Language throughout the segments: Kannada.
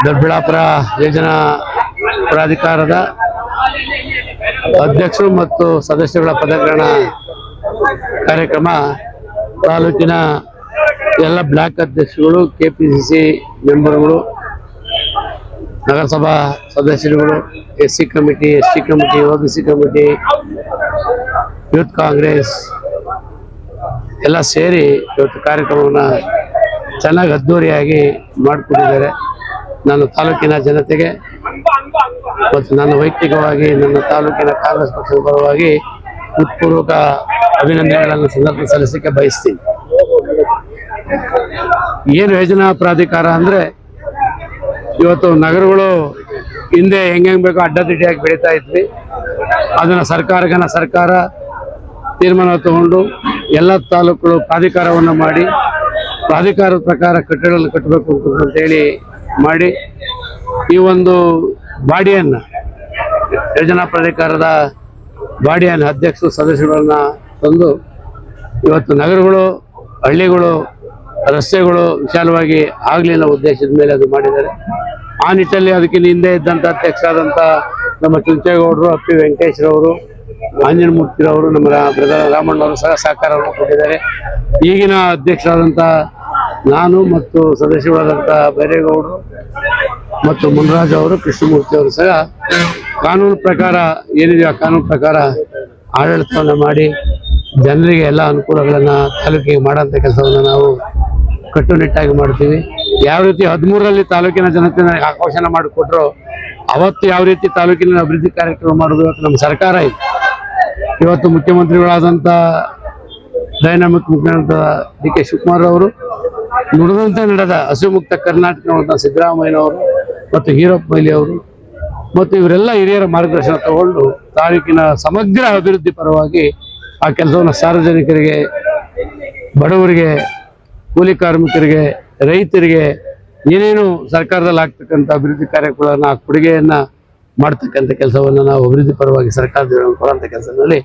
ದೊಡ್ಡಬಳ್ಳಾಪುರ ಯೋಜನಾ ಪ್ರಾಧಿಕಾರದ ಅಧ್ಯಕ್ಷರು ಮತ್ತು ಸದಸ್ಯರುಗಳ ಪದಗ್ರಹಣ ಕಾರ್ಯಕ್ರಮ ತಾಲೂಕಿನ ಎಲ್ಲ ಬ್ಲಾಕ್ ಅಧ್ಯಕ್ಷರುಗಳು, ಕೆಪಿಸಿಸಿ ಮೆಂಬರ್ಗಳು, ನಗರಸಭಾ ಸದಸ್ಯರುಗಳು, SC committee, ST committee, OBC committee, youth Congress ಎಲ್ಲ ಸೇರಿ ಇವತ್ತು ಕಾರ್ಯಕ್ರಮವನ್ನು ಚೆನ್ನಾಗಿ ಅದ್ದೂರಿಯಾಗಿ ಮಾಡಿಕೊಟ್ಟಿದ್ದಾರೆ. ನಾನು ತಾಲೂಕಿನ ಜನತೆಗೆ ಮತ್ತು ನನ್ನ ವೈಯಕ್ತಿಕವಾಗಿ ನನ್ನ ತಾಲೂಕಿನ ಕಾಂಗ್ರೆಸ್ ಪಕ್ಷದ ಪರವಾಗಿ ಹೃತ್ಪೂರ್ವಕ ಅಭಿನಂದನೆಗಳನ್ನು ಸಂದರ್ಭ ಸಲ್ಲಿಸಲಿಕ್ಕೆ ಬಯಸ್ತೀನಿ. ಏನು ಯೋಜನಾ ಪ್ರಾಧಿಕಾರ ಅಂದರೆ, ಇವತ್ತು ನಗರಗಳು ಹಿಂದೆ ಹೆಂಗೆ ಬೇಕೋ ಅಡ್ಡದಿಡ್ಡಿಯಾಗಿ ಬೆಳೀತಾ ಇದ್ವಿ. ಅದನ್ನು ಸರ್ಕಾರ ತೀರ್ಮಾನ ತಗೊಂಡು ಎಲ್ಲ ತಾಲೂಕುಗಳು ಪ್ರಾಧಿಕಾರವನ್ನು ಮಾಡಿ ಪ್ರಾಧಿಕಾರದ ಪ್ರಕಾರ ಕಟ್ಟಡಗಳನ್ನು ಕಟ್ಟಬೇಕು ಅಂತೇಳಿ ಮಾಡಿ ಈ ಒಂದು ಬಾಡಿಯನ್ನು ಯೋಜನಾ ಪ್ರಾಧಿಕಾರದ ಬಾಡಿಯನ್ನು ಅಧ್ಯಕ್ಷರು ಸದಸ್ಯರುಗಳನ್ನ ತಂದು ಇವತ್ತು ನಗರಗಳು, ಹಳ್ಳಿಗಳು, ರಸ್ತೆಗಳು ವಿಶಾಲವಾಗಿ ಆಗಲಿ ಅನ್ನೋ ಉದ್ದೇಶದ ಮೇಲೆ ಅದು ಮಾಡಿದ್ದಾರೆ. ಆ ನಿಟ್ಟಲ್ಲಿ ಅದಕ್ಕಿಂತ ಹಿಂದೆ ಇದ್ದಂಥ ಅಧ್ಯಕ್ಷರಾದಂಥ ನಮ್ಮ ಚುಂಚೇಗೌಡರು, ಅಪ್ಪಿ ವೆಂಕಟೇಶ್ರವರು, ಆಂಜನಮೂರ್ತಿರವರು, ನಮ್ಮ ಬ್ರದರ್ ರಾಮಣ್ಣವರು ಸಹ ಸಹಕಾರವನ್ನು ಕೊಟ್ಟಿದ್ದಾರೆ. ಈಗಿನ ಅಧ್ಯಕ್ಷರಾದಂಥ ನಾನು ಮತ್ತು ಸದಸ್ಯರಾದಂಥ ಬೈರೇಗೌಡರು ಮತ್ತು ಮುನ್ರಾಜ್ ಅವರು, ಕೃಷ್ಣಮೂರ್ತಿ ಅವರು ಸಹ ಕಾನೂನು ಪ್ರಕಾರ ಏನಿದೆ ಆ ಕಾನೂನು ಪ್ರಕಾರ ಆಡಳಿತವನ್ನು ಮಾಡಿ ಜನರಿಗೆ ಎಲ್ಲ ಅನುಕೂಲಗಳನ್ನು ತಾಲೂಕಿಗೆ ಮಾಡೋಂಥ ಕೆಲಸವನ್ನು ನಾವು ಕಟ್ಟುನಿಟ್ಟಾಗಿ ಮಾಡ್ತೀವಿ. ಯಾವ ರೀತಿ 13ರಲ್ಲಿ ತಾಲೂಕಿನ ಜನತೆ ಆಕ್ರೋಶನ ಮಾಡಿಕೊಟ್ರು, ಅವತ್ತು ಯಾವ ರೀತಿ ತಾಲೂಕಿನ ಅಭಿವೃದ್ಧಿ ಕಾರ್ಯಕ್ರಮ ಮಾಡೋದು ಇವತ್ತು ನಮ್ಮ ಸರ್ಕಾರ ಇದೆ. ಇವತ್ತು ಮುಖ್ಯಮಂತ್ರಿಗಳಾದಂಥ ಡೈನಾಮಿಕ್ ಮುಖ್ಯಮಂತ್ರಿ ಡಿ ಕೆ ಶಿವಕುಮಾರ್ ಅವರು ನುಡಿದಂತೆ ನಡೆದ ಹಸಿಮುಕ್ತ ಕರ್ನಾಟಕ ಸಿದ್ದರಾಮಯ್ಯನವರು ಮತ್ತು ಹೀರಪ್ಪ ಮೊಯ್ಲಿ ಅವರು ಮತ್ತು ಇವರೆಲ್ಲ ಹಿರಿಯರ ಮಾರ್ಗದರ್ಶನ ತಗೊಂಡು ತಾಲೂಕಿನ ಸಮಗ್ರ ಅಭಿವೃದ್ಧಿ ಪರವಾಗಿ ಆ ಕೆಲಸವನ್ನು ಸಾರ್ವಜನಿಕರಿಗೆ, ಬಡವರಿಗೆ, ಕೂಲಿ ಕಾರ್ಮಿಕರಿಗೆ, ರೈತರಿಗೆ ಏನೇನು ಸರ್ಕಾರದಲ್ಲಿ ಆಗ್ತಕ್ಕಂಥ ಅಭಿವೃದ್ಧಿ ಕಾರ್ಯಕ್ರಮಗಳನ್ನು ಆ ಕೊಡುಗೆಯನ್ನು ಮಾಡ್ತಕ್ಕಂಥ ಕೆಲಸವನ್ನು ನಾವು ಅಭಿವೃದ್ಧಿ ಪರವಾಗಿ ಸರ್ಕಾರದಿಂದ ಕೊಡುವಂಥ ಕೆಲಸದಲ್ಲಿ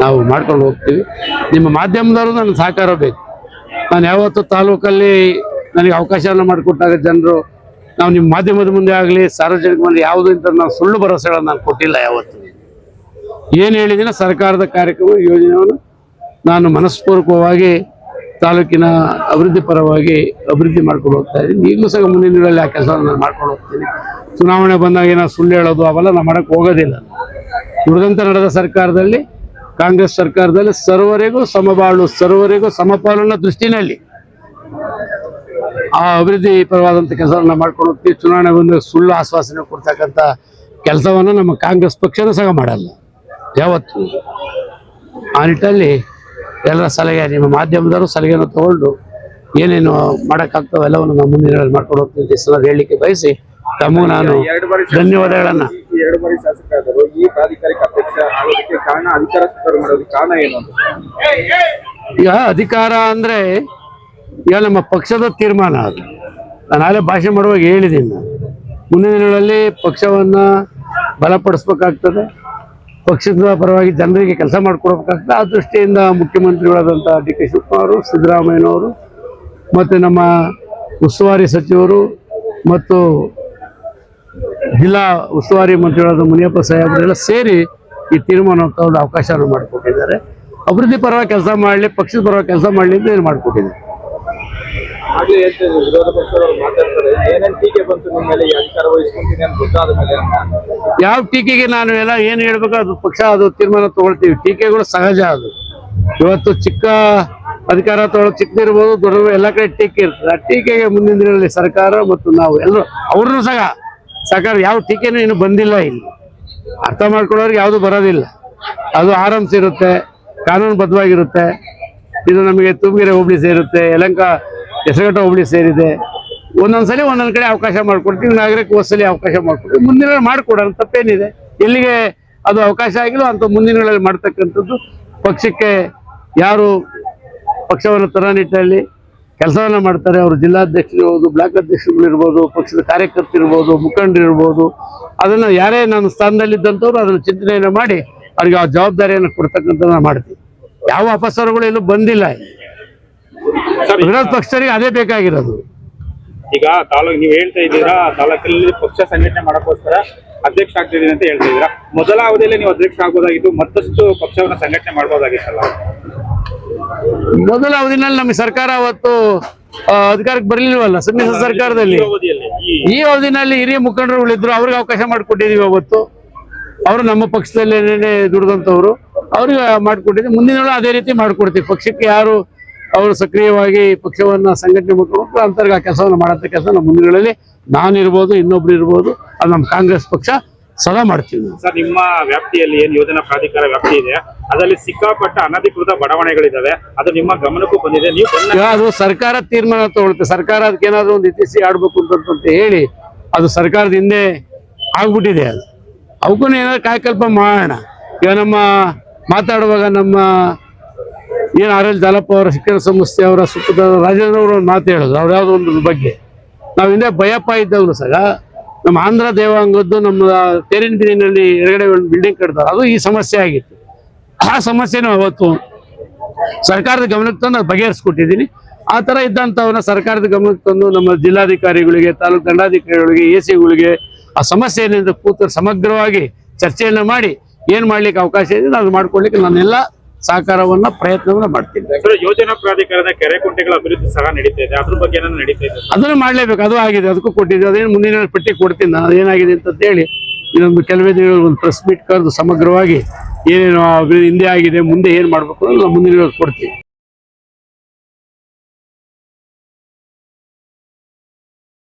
ನಾವು ಮಾಡ್ಕೊಂಡು ಹೋಗ್ತೀವಿ. ನಿಮ್ಮ ಮಾಧ್ಯಮದವರು ನನ್ನ ಸಹಕಾರ ಬೇಕು. ನಾನು ಯಾವತ್ತು ತಾಲೂಕಲ್ಲಿ ನನಗೆ ಅವಕಾಶವನ್ನು ಮಾಡಿಕೊಟ್ಟಾಗ ಜನರು, ನಾವು ನಿಮ್ಮ ಮಾಧ್ಯಮದ ಮುಂದೆ ಆಗಲಿ ಸಾರ್ವಜನಿಕ ಮುಂದೆ ಯಾವುದೂ ಇಂಥ ನಾವು ಸುಳ್ಳು ಭರವಸೆಗಳನ್ನು ನಾನು ಕೊಟ್ಟಿಲ್ಲ. ಯಾವತ್ತು ಏನು ಹೇಳಿದಿನ ಸರ್ಕಾರದ ಕಾರ್ಯಕ್ರಮ ಯೋಜನೆಯನ್ನು ನಾನು ಮನಸ್ಪೂರ್ವಕವಾಗಿ ತಾಲೂಕಿನ ಅಭಿವೃದ್ಧಿ ಪರವಾಗಿ ಅಭಿವೃದ್ಧಿ ಮಾಡ್ಕೊಂಡು ಹೋಗ್ತಾ ಇದ್ದೀನಿ. ಈಗಲೂ ಸಹ ಮುಂದಿನ ದಿನಗಳಲ್ಲಿ ಆ ಕೆಲಸವನ್ನು ನಾನು ಮಾಡ್ಕೊಂಡು ಹೋಗ್ತೀನಿ. ಚುನಾವಣೆ ಬಂದಾಗ ಏನೋ ಸುಳ್ಳು ಹೇಳೋದು ಅವೆಲ್ಲ ನಾವು ಮಾಡೋಕ್ಕೆ ಹೋಗೋದಿಲ್ಲ. ನುಡಿದಂತೆ ನಡೆದ ಸರ್ಕಾರದಲ್ಲಿ, ಕಾಂಗ್ರೆಸ್ ಸರ್ಕಾರದಲ್ಲಿ ಸರ್ವರಿಗೂ ಸಮಬಾಳು, ಸರ್ವರಿಗೂ ಸಮಪಾಲು ಅನ್ನೋ ದೃಷ್ಟಿನಲ್ಲಿ ಆ ಅಭಿವೃದ್ಧಿ ಪರವಾದಂಥ ಕೆಲಸವನ್ನು ಮಾಡ್ಕೊಂಡು ಹೋಗ್ತೀವಿ. ಚುನಾವಣೆ ಬಂದಾಗ ಸುಳ್ಳು ಆಶ್ವಾಸನೆ ಕೊಡ್ತಕ್ಕಂಥ ಕೆಲಸವನ್ನು ನಮ್ಮ ಕಾಂಗ್ರೆಸ್ ಪಕ್ಷನೂ ಸಹ ಮಾಡಲ್ಲ ಯಾವತ್ತು. ಆ ನಿಟ್ಟಲ್ಲಿ ಎಲ್ಲರ ಸಲಹೆ, ನಿಮ್ಮ ಮಾಧ್ಯಮದವರು ಸಲಹೆಯನ್ನು ತಗೊಂಡು ಏನೇನು ಮಾಡೋಕ್ಕಾಗ್ತಾವೆ ಎಲ್ಲವನ್ನು ನಾವು ಮುಂದಿನ ಮಾಡ್ಕೊಂಡು ಹೋಗ್ತೀವಿ ಅಂತ ಹೇಳಲಿಕ್ಕೆ ಬಯಸಿ ತಮಗೂ ನಾನು ಧನ್ಯವಾದಗಳನ್ನು. ಈಗ ಅಧಿಕಾರ ಅಂದರೆ ಈಗ ನಮ್ಮ ಪಕ್ಷದ ತೀರ್ಮಾನ. ಅದು ನಾನು ನಾಳೆ ಭಾಷೆ ಮಾಡುವಾಗ ಹೇಳಿದ್ದೀನಿ. ಮುಂದಿನ ದಿನಗಳಲ್ಲಿ ಪಕ್ಷವನ್ನು ಬಲಪಡಿಸ್ಬೇಕಾಗ್ತದೆ, ಪಕ್ಷದ ಪರವಾಗಿ ಜನರಿಗೆ ಕೆಲಸ ಮಾಡಿಕೊಡ್ಬೇಕಾಗ್ತದೆ. ಆ ದೃಷ್ಟಿಯಿಂದ ಮುಖ್ಯಮಂತ್ರಿಗಳಾದಂಥ ಡಿ ಕೆ ಶಿವಕುಮಾರ್, ಸಿದ್ದರಾಮಯ್ಯನವರು ಮತ್ತು ನಮ್ಮ ಉಸ್ತುವಾರಿ ಸಚಿವರು ಮತ್ತು ಜಿಲ್ಲಾ ಉಸ್ತುವಾರಿ ಮಂತ್ರಿಗಳಾದ ಮುನಿಯಪ್ಪ ಸಾಹೇಬರೆಲ್ಲ ಸೇರಿ ಈ ತೀರ್ಮಾನ ತಗೊಂಡು ಅವಕಾಶವನ್ನು ಮಾಡಿಕೊಟ್ಟಿದ್ದಾರೆ. ಅಭಿವೃದ್ಧಿ ಪರವಾಗಿ ಕೆಲಸ ಮಾಡಲಿ, ಪಕ್ಷದ ಪರವಾಗಿ ಕೆಲಸ ಮಾಡಲಿ ಅಂತ ಏನು ಮಾಡಿಕೊಟ್ಟಿದ್ದಾರೆ. ಯಾವ ಟೀಕೆಗೆ ನಾನು ಎಲ್ಲ ಏನು ಹೇಳ್ಬೇಕು ಅದು ಪಕ್ಷ ಅದು ತೀರ್ಮಾನ ತಗೊಳ್ತೀವಿ. ಟೀಕೆಗಳು ಸಹಜ. ಅದು ಇವತ್ತು ಚಿಕ್ಕ ಅಧಿಕಾರ ತಗೊಳ್ಳೋ ಚಿಕ್ಕದಿರ್ಬೋದು, ದೊಡ್ಡ ಎಲ್ಲ ಕಡೆ ಟೀಕೆ ಇರ್ತದೆ. ಆ ಟೀಕೆಗೆ ಮುಂದಿನ ದಿನಗಳಲ್ಲಿ ಸರ್ಕಾರ ಮತ್ತು ನಾವು ಎಲ್ಲರೂ ಅವ್ರನ್ನೂ ಸಹ ಸರ್ಕಾರ ಯಾವ ಟೀಕೆನೂ ಇನ್ನೂ ಬಂದಿಲ್ಲ. ಇಲ್ಲಿ ಅರ್ಥ ಮಾಡ್ಕೊಳ್ಳೋರಿಗೆ ಯಾವುದು ಬರೋದಿಲ್ಲ. ಅದು ಆರಂಭಿಸಿರುತ್ತೆ, ಕಾನೂನುಬದ್ಧವಾಗಿರುತ್ತೆ. ಇದು ನಮಗೆ ತುಮಗೆರೆ ಹೋಬಳಿ ಸೇರುತ್ತೆ, ಯಲಹಂಕ ಹೆಸರುಘಟ್ಟ ಹೋಬಳಿ ಸೇರಿದೆ. ಒಂದೊಂದ್ಸಲಿ ಒಂದೊಂದು ಕಡೆ ಅವಕಾಶ ಮಾಡ್ಕೊಡ್ತೀವಿ, ನಗರಕ್ಕೆ ಒಂದ್ಸಲಿ ಅವಕಾಶ ಮಾಡ್ಕೊಡ್ತೀವಿ. ಮುಂದಿನ ಮಾಡಿಕೊಡೋಣ ತಪ್ಪೇನಿದೆ. ಎಲ್ಲಿಗೆ ಅದು ಅವಕಾಶ ಆಗಿಲ್ಲ ಅಂತ ಮುಂದಿನಗಳಲ್ಲಿ ಮಾಡ್ತಕ್ಕಂಥದ್ದು ಪಕ್ಷಕ್ಕೆ ಯಾರು ಪಕ್ಷವನ್ನು ತರ ನಿಟ್ಟಲ್ಲಿ ಕೆಲಸವನ್ನು ಮಾಡ್ತಾರೆ, ಅವರು ಜಿಲ್ಲಾಧ್ಯಕ್ಷರಿರ್ಬೋದು, ಬ್ಲಾಕ್ ಅಧ್ಯಕ್ಷರುಗಳಿರ್ಬೋದು, ಪಕ್ಷದ ಕಾರ್ಯಕರ್ತರಿರ್ಬೋದು, ಮುಖಂಡರಿರ್ಬೋದು, ಅದನ್ನು ಯಾರೇ ನನ್ನ ಸ್ಥಾನದಲ್ಲಿದ್ದಂಥವ್ರು ಅದನ್ನು ಚಿಂತನೆಯನ್ನು ಮಾಡಿ ಅವ್ರಿಗೆ ಆ ಜವಾಬ್ದಾರಿಯನ್ನು ಕೊಡ್ತಕ್ಕಂಥದ್ದನ್ನ ಮಾಡ್ತೀವಿ. ಯಾವ ಅಪಸ್ವರಗಳು ಎಲ್ಲೂ ಬಂದಿಲ್ಲ. ವಿರೋಧ ಪಕ್ಷರಿಗೆ ಅದೇ ಬೇಕಾಗಿರೋದು. ಈಗ ನೀವು ಹೇಳ್ತಾ ಇದ್ದೀರಾ ತಾಲೂಕಲ್ಲಿ ಪಕ್ಷ ಸಂಘಟನೆ ಮಾಡೋಕ್ಕೋಸ್ಕರ ಅಧ್ಯಕ್ಷ ಆಗ್ತಿದ್ದೀನಿ ಅಂತ ಹೇಳ್ತಾ ಇದ್ದೀರಾ. ಮೊದಲ ಅವಧಿಯಲ್ಲಿ ನೀವು ಅಧ್ಯಕ್ಷ ಆಗ್ಬೋದಾಗಿತ್ತು, ಮತ್ತಷ್ಟು ಪಕ್ಷವನ್ನ ಸಂಘಟನೆ ಮಾಡ್ಬೋದಾಗಿತ್ತಲ್ಲ. ಮೊದಲ ಅವಧಿನಲ್ಲಿ ನಮಗೆ ಸರ್ಕಾರ ಅವತ್ತು ಅಧಿಕಾರಕ್ಕೆ ಬರಲಿಲ್ವಲ್ಲ, ಸಮ್ಮಿಶ್ರ ಸರ್ಕಾರದಲ್ಲಿ. ಈ ಅವಧಿನಲ್ಲಿ ಹಿರಿಯ ಮುಖಂಡರುಗಳಿದ್ರು, ಅವ್ರಿಗೆ ಅವಕಾಶ ಮಾಡಿಕೊಟ್ಟಿದೀವಿ. ಅವತ್ತು ಅವರು ನಮ್ಮ ಪಕ್ಷದಲ್ಲೇನೆ ದುಡಿದಂಥವ್ರು, ಅವ್ರಿಗೆ ಮಾಡಿಕೊಟ್ಟಿದ್ದೀವಿ. ಮುಂದಿನ ಅದೇ ರೀತಿ ಮಾಡಿಕೊಡ್ತೀವಿ. ಪಕ್ಷಕ್ಕೆ ಯಾರು ಅವರು ಸಕ್ರಿಯವಾಗಿ ಪಕ್ಷವನ್ನ ಸಂಘಟನೆ ಮಾಡ್ಕೊಂಡು ಅಂತರ್ಗ ಕೆಲಸವನ್ನು ಮಾಡಂತ ಕೆಲಸ ನಮ್ಮ ಮುಂದಿನಗಳಲ್ಲಿ ನಾನಿರ್ಬೋದು, ಇನ್ನೊಬ್ರು ಇರ್ಬೋದು, ಅದು ನಮ್ಮ ಕಾಂಗ್ರೆಸ್ ಪಕ್ಷ ಸದಾ ಮಾಡ್ತೀವಿ. ಸರ್, ನಿಮ್ಮ ವ್ಯಾಪ್ತಿಯಲ್ಲಿ ಏನು ಯೋಜನಾ ಪ್ರಾಧಿಕಾರ ವ್ಯಾಪ್ತಿ ಇದೆ, ಅದರಲ್ಲಿ ಸಿಕ್ಕಾಪಟ್ಟ ಅನಧಿಕೃತ ಬಡಾವಣೆಗಳಿದಾವೆ, ಅದು ನಿಮ್ಮ ಗಮನಕ್ಕೂ ಬಂದಿದೆ. ನೀವು ಅದು ಸರ್ಕಾರ ತೀರ್ಮಾನ ತಗೊಳುತ್ತೆ. ಸರ್ಕಾರ ಅದಕ್ಕೆ ಏನಾದ್ರು ಒಂದು ಇತಿಸಿ ಆಡ್ಬೇಕು ಅಂತ ಹೇಳಿ ಅದು ಸರ್ಕಾರದ ಹಿಂದೆ ಆಗ್ಬಿಟ್ಟಿದೆ. ಅದು ಅವಕ್ಕೂ ಏನಾದ್ರು ಕಾಯಕಲ್ಪ ಮಾಡೋಣ. ಈಗ ನಮ್ಮ ಮಾತಾಡುವಾಗ ನಮ್ಮ ಏನು ಆರ್ ಎಲ್ ಜಾಲಪ್ಪ ಅವರ ಶಿಕ್ಷಣ ಸಂಸ್ಥೆ ಅವರ ಸುತ್ತದ ರಾಜೇಂದ್ರ ಅವರು ಒಂದು ಮಾತು ಹೇಳೋದು, ಅವ್ರು ಯಾವುದೋ ಒಂದು ಬಗ್ಗೆ ನಾವು ಹಿಂದೆ ಭಯಪ್ಪ ಇದ್ದವನು ಸಹ ನಮ್ಮ ಆಂಧ್ರ ದೇವಾಂಗದ್ದು ನಮ್ಮ ತೇರಿನ ಬೀದಿನಲ್ಲಿ ಎಡಗಡೆ ಒಂದು ಬಿಲ್ಡಿಂಗ್ ಕಟ್ತಾರೆ, ಅದು ಈ ಸಮಸ್ಯೆ ಆಗಿತ್ತು. ಆ ಸಮಸ್ಯೆನೂ ಅವತ್ತು ಸರ್ಕಾರದ ಗಮನಕ್ಕೆ ತಂದು ಬಗೆಹರಿಸ್ಕೊಟ್ಟಿದ್ದೀನಿ. ಆ ಥರ ಇದ್ದಂಥವನ್ನ ಸರ್ಕಾರದ ಗಮನಕ್ಕೆ ತಂದು ನಮ್ಮ ಜಿಲ್ಲಾಧಿಕಾರಿಗಳಿಗೆ, ತಾಲೂಕು ದಂಡಾಧಿಕಾರಿಗಳಿಗೆ, ಎಸಿಗಳಿಗೆ ಆ ಸಮಸ್ಯೆ ಏನಿದೆ ಕೂತು ಸಮಗ್ರವಾಗಿ ಚರ್ಚೆಯನ್ನು ಮಾಡಿ ಏನು ಮಾಡ್ಲಿಕ್ಕೆ ಅವಕಾಶ ಇದೆ ಅದು ಮಾಡ್ಕೊಳ್ಲಿಕ್ಕೆ ನಾನೆಲ್ಲ ಸಹಕಾರವನ್ನ ಪ್ರಯತ್ನವನ್ನ ಮಾಡ್ತೀನಿ. ಯೋಜನಾ ಪ್ರಾಧಿಕಾರದ ಕೆರೆ ಕುಂಟೆಗಳ ಅಭಿವೃದ್ಧಿ ಸಹ ನಡೀತಾ ಇದೆ, ಅದ್ರ ಬಗ್ಗೆ ಏನಾದ್ರು ನಡೀತಾ ಇದೆ? ಅದನ್ನು ಮಾಡ್ಲೇಬೇಕು, ಅದು ಆಗಿದೆ, ಅದಕ್ಕೂ ಕೊಟ್ಟಿದ್ದೆ. ಅದೇನು ಮುಂದಿನ ಪಟ್ಟಿ ಕೊಡ್ತೀನಿ ನಾನು, ಅದೇನಾಗಿದೆ ಅಂತ ಹೇಳಿ. ಇನ್ನೊಂದು ಕೆಲವೇ ದಿನಗಳು ಒಂದು ಪ್ರೆಸ್ ಮೀಟ್ ಕರೆದು ಸಮಗ್ರವಾಗಿ ಏನೇನು ಅಭಿವೃದ್ಧಿ ಹಿಂದೆ ಆಗಿದೆ, ಮುಂದೆ ಏನು ಮಾಡಬೇಕು ಅನ್ನೋದು ಮುಂದಿನ ಕೊಡ್ತೀವಿ.